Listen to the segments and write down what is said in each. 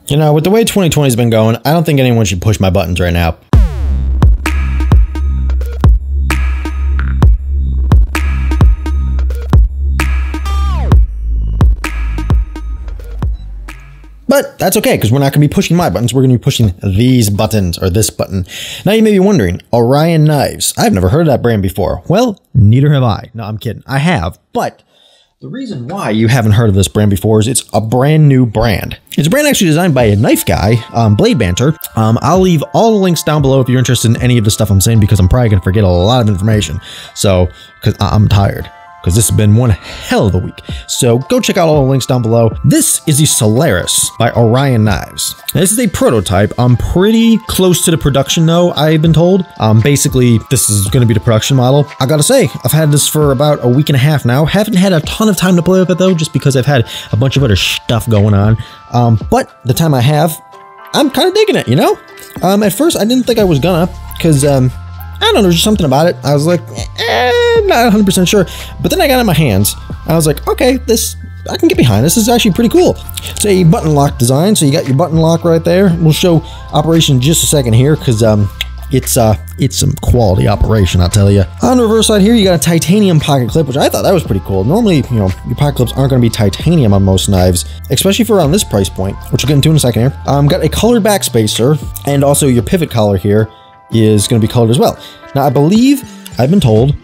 You know, with the way 2020's been going, I don't think anyone should push my buttons right now. But that's okay, because we're not going to be pushing my buttons. We're going to be pushing these buttons, or this button. Now you may be wondering, Orion knives. I've never heard of that brand before. Well, neither have I. No, I'm kidding. I have, but the reason why you haven't heard of this brand before is it's a brand new brand. It's a brand actually designed by a knife guy, Blade Banter. I'll leave all the links down below if you're interested in any of the stuff I'm saying, because I'm probably going to forget a lot of information. So, because I'm tired. Because this has been one hell of a week. So go check out all the links down below. This is the Solaris by Orion Knives. Now, this is a prototype. I'm pretty close to the production though, I've been told. Basically, this is going to be the production model. I gotta say, I've had this for about a week and a half now. Haven't had a ton of time to play with it though, just because I've had a bunch of other stuff going on. But the time I have, I'm kind of digging it, you know? At first, I didn't think I was gonna, because I don't know, there's something about it. I was like, not 100% sure. But then I got it in my hands. I was like, okay, I can get behind this. This is actually pretty cool. It's a button lock design. So you got your button lock right there. We'll show operation in just a second here, because it's some quality operation, I'll tell you. On the reverse side here, you got a titanium pocket clip, which I thought that was pretty cool. Normally, you know, your pocket clips aren't going to be titanium on most knives, especially for around this price point, which we'll get into in a second here. Got a colored back spacer, and also your pivot collar here is going to be colored as well. Now, I believe, I've been told,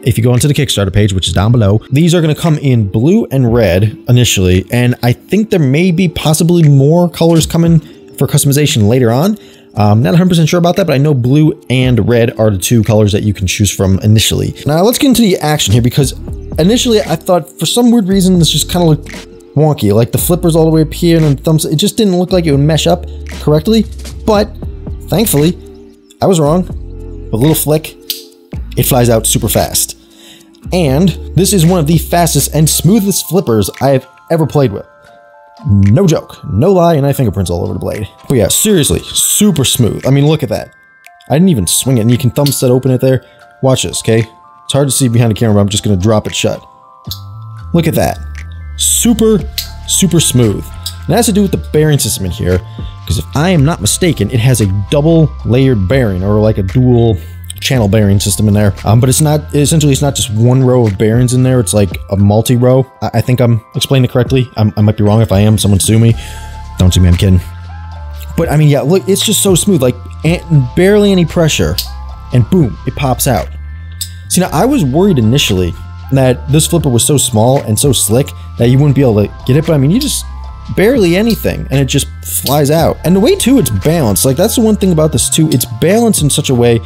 if you go onto the Kickstarter page, which is down below, these are going to come in blue and red initially, and I think there may be possibly more colors coming for customization later on. Not 100% sure about that, but I know blue and red are the two colors that you can choose from initially. Now, let's get into the action here, because initially I thought for some weird reason this just kind of looked wonky, like the flippers all the way up here and the thumbs. It just didn't look like it would mesh up correctly, but thankfully I was wrong. A little flick, it flies out super fast. And this is one of the fastest and smoothest flippers I have ever played with. No joke, no lie, and I have fingerprints all over the blade. But yeah, seriously, super smooth. I mean, look at that. I didn't even swing it, and you can thumb set open it there. Watch this, okay? It's hard to see behind the camera, but I'm just gonna drop it shut. Look at that. Super, super smooth. And that has to do with the bearing system in here, because if I am not mistaken, it has a double layered bearing, or like a dual channel bearing system in there. But it's not, essentially it's not just one row of bearings in there, it's like a multi-row. I think I'm explaining it correctly. I might be wrong. If I am, someone sue me. Don't sue me, I'm kidding. But I mean, yeah, look, it's just so smooth, like barely any pressure, and boom, it pops out. See, now I was worried initially that this flipper was so small and so slick that you wouldn't be able to get it, but I mean, you just barely anything and it just flies out. And the way too it's balanced, like that's the one thing about this too, it's balanced in such a way,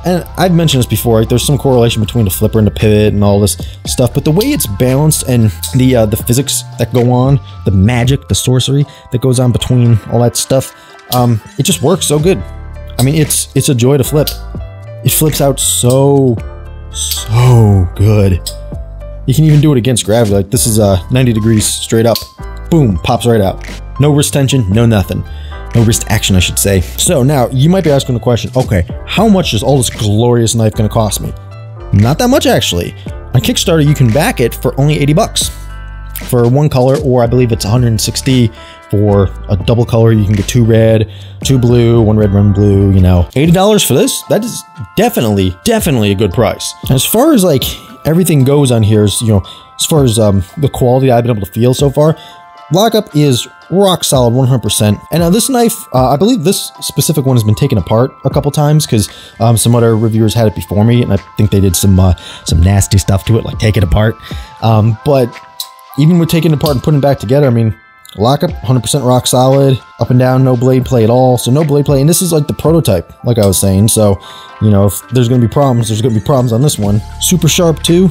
and I've mentioned this before, like there's some correlation between the flipper and the pivot and all this stuff, but the way it's balanced and the physics that go on, the magic, the sorcery that goes on between all that stuff, it just works so good. I mean, it's a joy to flip. It flips out so good. You can even do it against gravity. Like this is 90 degrees straight up. Boom, pops right out. No wrist tension, no nothing. No wrist action, I should say. So now you might be asking the question, okay, how much is all this glorious knife gonna cost me? Not that much actually. On Kickstarter, you can back it for only 80 bucks for one color, or I believe it's 160 for a double color. You can get 2 red, 2 blue, 1 red, 1 blue, you know. $80 for this? That is definitely a good price. As far as like everything goes on here, is, you know, as far as the quality I've been able to feel so far, lockup is rock solid 100%. And now this knife, I believe this specific one has been taken apart a couple times because some other reviewers had it before me, and I think they did some nasty stuff to it, like take it apart. But even with taking it apart and putting it back together, I mean, lockup 100% rock solid, up and down, no blade play at all. So no blade play, and this is like the prototype, like I was saying. So, you know, if there's gonna be problems, there's gonna be problems on this one. Super sharp too.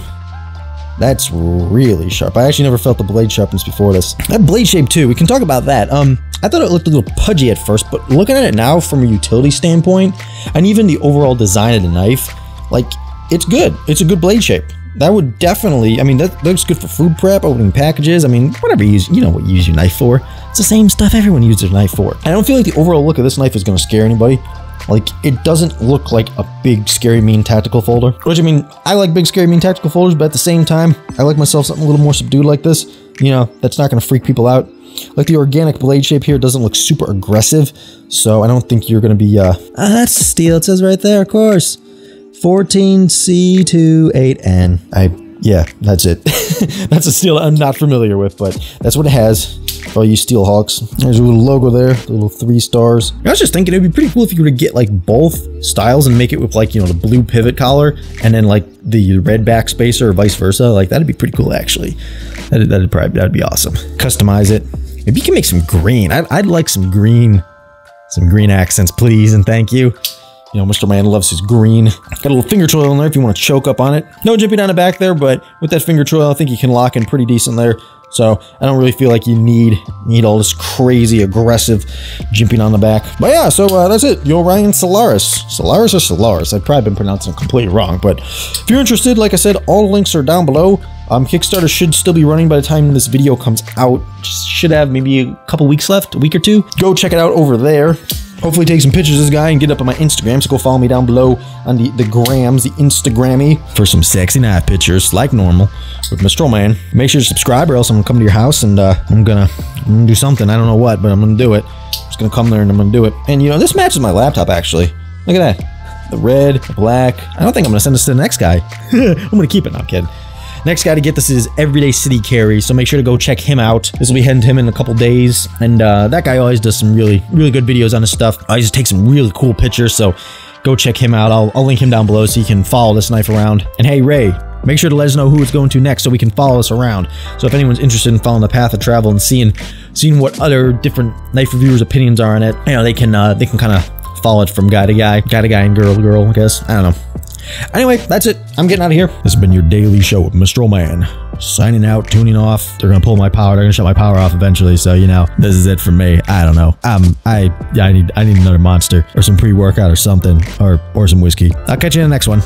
That's really sharp. I actually never felt the blade sharpness before this. That blade shape too, we can talk about that. I thought it looked a little pudgy at first, but looking at it now from a utility standpoint, and even the overall design of the knife, like, it's good. It's a good blade shape. That would definitely, I mean, that looks good for food prep, opening packages. I mean, whatever you use, you know what you use your knife for. It's the same stuff everyone uses their knife for. I don't feel like the overall look of this knife is gonna scare anybody. Like, it doesn't look like a big, scary, mean tactical folder. Which, I mean, I like big, scary, mean tactical folders, but at the same time, I like myself something a little more subdued like this. you know, that's not going to freak people out. Like the organic blade shape here doesn't look super aggressive, so I don't think you're going to be, that's the steel. It says right there, of course. 14C28N. Yeah, that's it. That's a steel I'm not familiar with, but that's what it has. For all you steel hawks. There's a little logo there, the little 3 stars. I was just thinking it'd be pretty cool if you were to get like both styles and make it with like, you know, the blue pivot collar and then like the red back spacer or vice versa. Like that'd be pretty cool actually. That'd be awesome. Customize it. Maybe you can make some green. I'd like some green accents, please and thank you. You know, Mr. Man loves his green. Got a little finger choil in there if you want to choke up on it. No jimping on the back there, but with that finger choil, I think you can lock in pretty decent there. So I don't really feel like you need all this crazy aggressive jimping on the back. But yeah, so that's it. The Orion Solaris. Solaris or Solaris? I've probably been pronouncing it completely wrong. But if you're interested, like I said, all the links are down below. Kickstarter should still be running by the time this video comes out. Should have maybe a couple weeks left, a week or two. Go check it out over there. Hopefully take some pictures of this guy and get up on my Instagram, so go follow me down below on the grams, the Instagrammy, for some sexy knife pictures, like normal, with Mr. Man. Make sure to subscribe or else I'm gonna come to your house and I'm gonna do something. I don't know what, but I'm gonna do it. I'm just gonna come there and I'm gonna do it. And you know, this matches my laptop actually. Look at that. The red, the black. I don't think I'm gonna send this to the next guy. I'm gonna keep it, no, I'm kidding. Next guy to get this is Everyday City Carry, so make sure to go check him out. This will be heading to him in a couple days, and that guy always does some really good videos on his stuff. I just take some really cool pictures, so go check him out. I'll link him down below so you can follow this knife around. And hey, Ray, make sure to let us know who it's going to next so we can follow us around. So if anyone's interested in following the path of travel and seeing what other different knife reviewers' opinions are on it, you know, they can kind of follow it from guy to guy and girl to girl, I guess. I don't know. Anyway, that's it. I'm getting out of here. This has been your daily show with Mr. Man. Signing out, tuning off. They're gonna pull my power. They're gonna shut my power off eventually. So you know, this is it for me. I don't know. I need another monster or some pre-workout or something or some whiskey. I'll catch you in the next one.